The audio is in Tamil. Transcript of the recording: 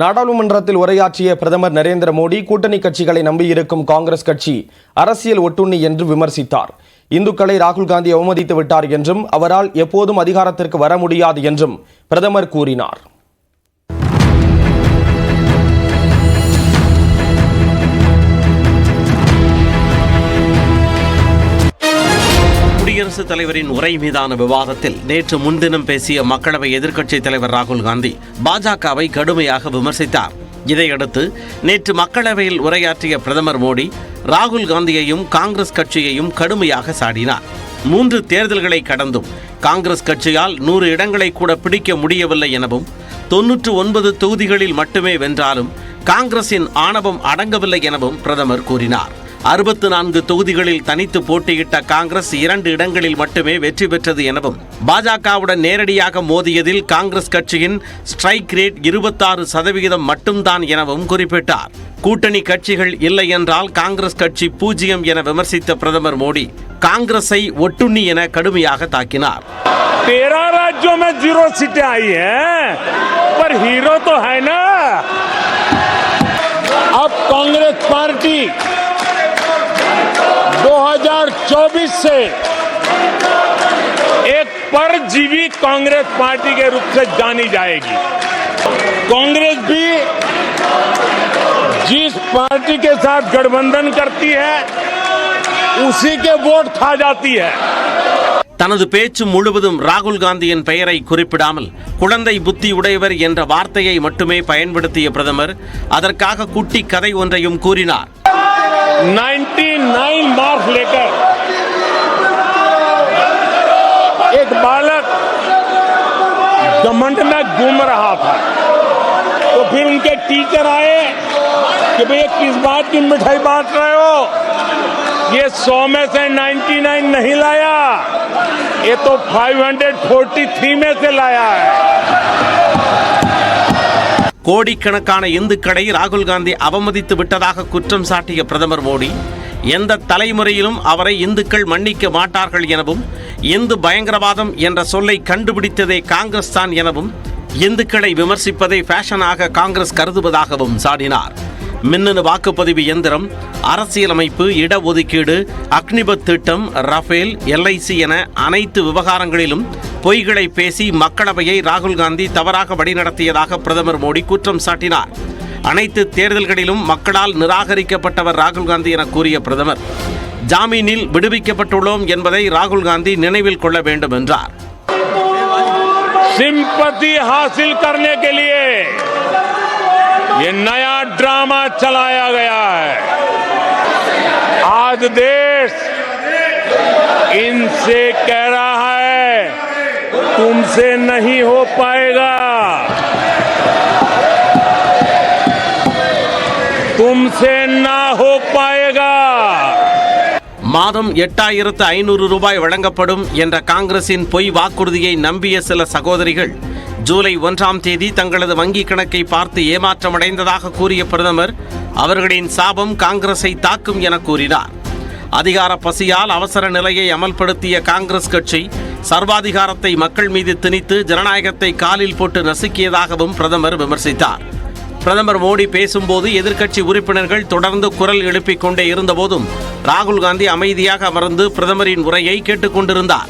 நாடாளுமன்றத்தில் உரையாற்றிய பிரதமர் நரேந்திர மோடி கூட்டணி கட்சிகளை நம்பியிருக்கும் காங்கிரஸ் கட்சி அரசியல் ஒட்டுண்ணி என்று விமர்சித்தார். இந்துக்களை ராகுல் காந்தி அவமதித்து விட்டார் என்றும் அவரால் எப்போதும் அதிகாரத்திற்கு வர முடியாது என்றும் பிரதமர் கூறினார். குடியரசுத் தலைவரின் உரை மீதான விவாதத்தில் நேற்று முன்தினம் பேசிய மக்களவை எதிர்க்கட்சித் தலைவர் ராகுல் காந்தி பாஜகவை கடுமையாக விமர்சித்தார். இதையடுத்து நேற்று மக்களவையில் உரையாற்றிய பிரதமர் மோடி ராகுல் காந்தியையும் காங்கிரஸ் கட்சியையும் கடுமையாக சாடினார். 3 தேர்தல்களை கடந்தும் காங்கிரஸ் கட்சியால் 100 இடங்களை கூட பிடிக்க முடியவில்லை எனவும் 99 தொகுதிகளில் மட்டுமே வென்றாலும் காங்கிரசின் ஆணவம் அடங்கவில்லை எனவும் பிரதமர் கூறினார். 64 தொகுதிகளில் தனித்து போட்டியிட்ட காங்கிரஸ் 2 இடங்களில் மட்டுமே வெற்றி பெற்றது எனவும் பாஜகவுடன் நேரடியாக மோதியதில் காங்கிரஸ் கட்சியின் ஸ்ட்ரைக் ரேட் 26% மட்டும்தான் எனவும் குறிப்பிட்டார். கூட்டணி கட்சிகள் இல்லை என்றால் காங்கிரஸ் கட்சி 0 என விமர்சித்த பிரதமர் மோடி காங்கிரஸை ஒட்டுண்ணி என கடுமையாக தாக்கினார். 13 राज्यों में 0 सीटें आई हैं, पर हीरो तो है ना। अब कांग्रेस पार्टी 2024 से एक परजीवी कांग्रेस पार्टी के रूप से जानी जाएगी। कांग्रेस भी जिस पार्टी के साथ गठबंधन करती है उसी के वोट खा जाती है. தனது பேச்சு முழுவதும் ராகுல் காந்தியின் பெயரை குறிப்பிடாமல் குழந்தை புத்தி உடையவர் என்ற வார்த்தையை மட்டுமே பயன்படுத்திய பிரதமர் அதற்காக குட்டி கதை ஒன்றையும் கூறினார். 99 मार्क्स लेकर एक बालक घमंड में घूम रहा था, तो फिर उनके टीचर आए कि भैया किस बात की मिठाई बांट रहे हो, ये 100 में से 99 नहीं लाया, ये तो 543 में से लाया है. கோடிக்கணக்கான இந்துக்களை ராகுல் காந்தி அவமதித்து விட்டதாக குற்றம் சாட்டிய பிரதமர் மோடி எந்த தலைமுறையிலும் அவரை இந்துக்கள் மன்னிக்க மாட்டார்கள் எனவும் இந்து பயங்கரவாதம் என்ற சொல்லை கண்டுபிடித்ததே காங்கிரஸ் தான் எனவும் இந்துக்களை விமர்சிப்பதை ஃபேஷனாக காங்கிரஸ் கருதுவதாகவும் சாடினார். மின்னணு வாக்குப்பதிவு இயந்திரம், அரசியலமைப்பு, இடஒதுக்கீடு, அக்னிபத் திட்டம், ரஃபேல், LIC என அனைத்து விவகாரங்களிலும் பொய்களை பேசி மக்களவையை ராகுல் காந்தி தவறாக வழிநடத்தியதாக பிரதமர் மோடி குற்றம் சாட்டினார். அனைத்து தேர்தல்களிலும் மக்களால் நிராகரிக்கப்பட்டவர் ராகுல் காந்தி என கூறிய பிரதமர் ஜாமீனில் விடுவிக்கப்பட்டுள்ளோம் என்பதை ராகுல் காந்தி நினைவில் கொள்ள வேண்டும் என்றார். सिंपैथी हासिल करने के लिए ये नया ड्रामा चलाया गया है. आज देश इनसे कह रहा है तुमसे नहीं हो पाएगा, तुमसे ना हो पाएगा. மாதம் 8500 ரூபாய் வழங்கப்படும் என்ற காங்கிரசின் பொய் வாக்குறுதியை நம்பிய சில சகோதரிகள் ஜூலை 1ஆம் தேதி தங்களது வங்கி கணக்கை பார்த்து ஏமாற்றமடைந்ததாக கூறிய பிரதமர் அவர்களின் சாபம் காங்கிரஸை தாக்கும் என கூறினார். அதிகார பசியால் அவசர நிலையை அமல்படுத்திய காங்கிரஸ் கட்சி சர்வாதிகாரத்தை மக்கள் மீது திணித்து ஜனநாயகத்தை காலில் போட்டு நசுக்கியதாகவும் பிரதமர் விமர்சித்தார். பிரதமர் மோடி பேசும்போது எதிர்க்கட்சி உறுப்பினர்கள் தொடர்ந்து குரல் எழுப்பிக் கொண்டே இருந்தபோதும் ராகுல் காந்தி அமைதியாக அமர்ந்து பிரதமரின் உரையை கேட்டுக்கொண்டிருந்தார்.